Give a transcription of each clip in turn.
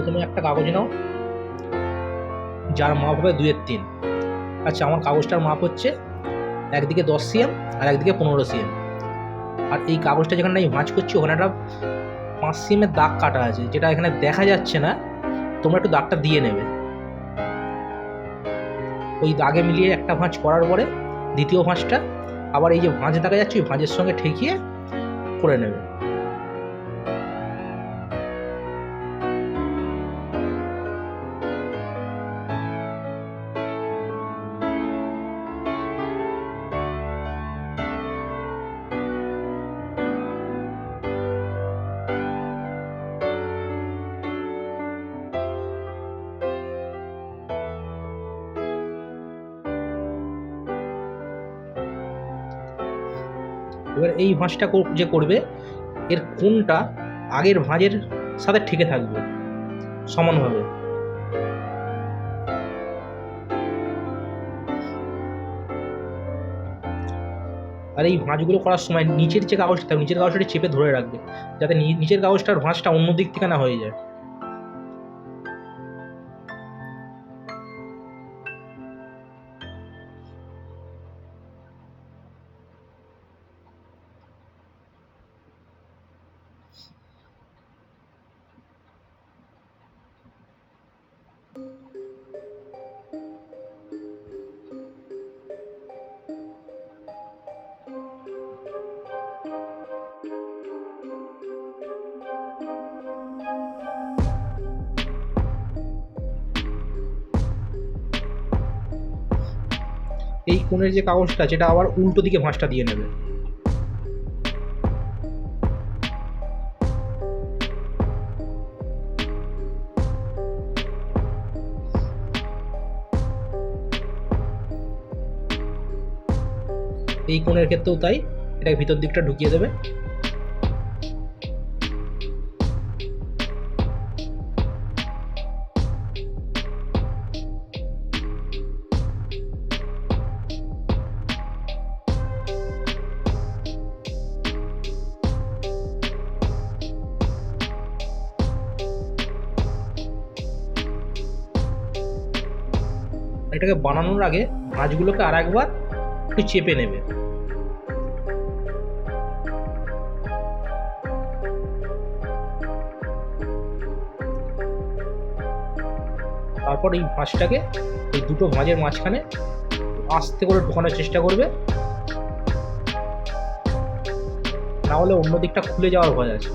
প্রথমে একটা কাগজ নাও, যার মাপ হবে 2/3। আচ্ছা, আমার কাগজটার মাপ হচ্ছে একদিকে 10 cm আর একদিকে 15 cm। আর এই কাগজটা যেখানে আমি ভাঁজ করছি ওখানে একটা 5 cm এর দাগ কাটা আছে, যেটা এখানে দেখা যাচ্ছে না, তোমরা একটু দাগটা দিয়ে নেবে। ওই দাগে মিলিয়ে একটা ভাঁজ করার পরে দ্বিতীয় ভাঁজটা আবার এই যে ভাঁজ দেখা যাচ্ছে ওই ভাঁজের সঙ্গে ঠেকিয়ে করে নেবে। এবার এই ভাঁজটা যে করবে এর কোণটা আগের ভাঁজের সাথে ঠেকে থাকবে সমানভাবে। আর এই ভাঁজগুলো করার সময় নিচের যে কাগজটা থাকবে নিচের কাগজটা চেপে ধরে রাখবে, যাতে নিচের কাগজটার ভাঁজটা অন্য দিক থেকে না হয়ে যায়। এই কোণের যে কাগজটা যেটা আবার উল্টো দিকে ভাঁজটা দিয়ে নেবে। এই কোণের ক্ষেত্রেও তাই, এটাকে ভিতর দিকটা ঢুকিয়ে দেবে। এটাকে বানানোর আগে ভাঁজগুলোকে আর একবার একটু চেপে নেবে। তারপর এই ভাঁজটাকে এই দুটো ভাঁজের মাঝখানে আস্তে করে ঢোকানোর চেষ্টা করবে, না হলে অন্য দিকটা খুলে যাওয়ার ভয় আছে।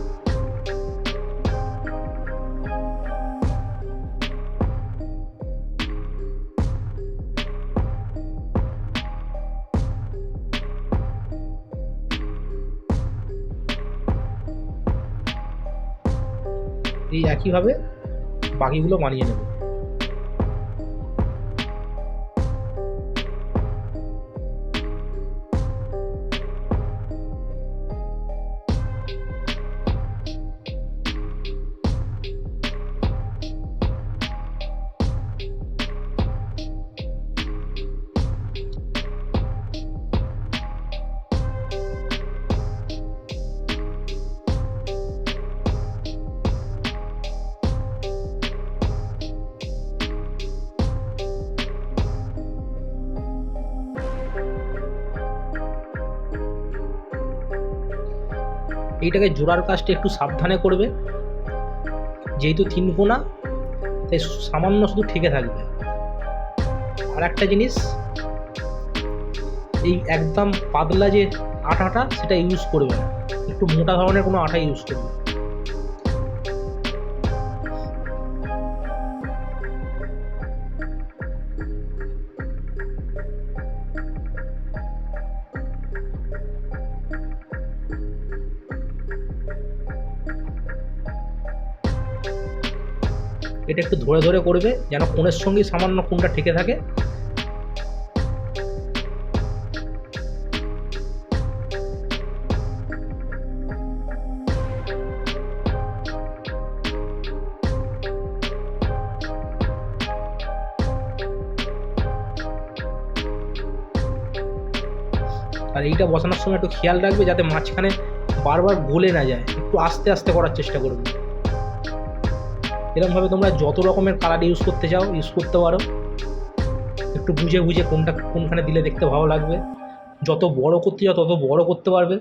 এই একইভাবে বাকিগুলো বানিয়ে নেবে। এইটাকে জোড়ার কাজটা একটু সাবধানে করবে, যেহেতু 3 কোণা তাই সামান্য শুধু ঠেকে থাকবে। আর একটা জিনিস, এই একদম পাতলা যে আটাটা সেটা ইউজ করবে না, একটু মোটা ধরনের কোনো আটা ইউজ করবে। এটা একটু ধরে ধরে করবে যেন কোণের সঙ্গে সামান্য কোণটা ঠেকে থাকে। আর এইটা বসানোর সময় একটু খেয়াল রাখবে যাতে মাঝখানে বারবার গলে না যায়, একটু আস্তে আস্তে করার চেষ্টা করবে। এরকমভাবে তোমরা যত রকমের কালার ইউজ করতে চাও ইউজ করতে পারো, একটু বুঝে বুঝে কোনখানে দিলে দেখতে ভালো লাগবে। যত বড় করতে চাও তত বড় করতে পারবে।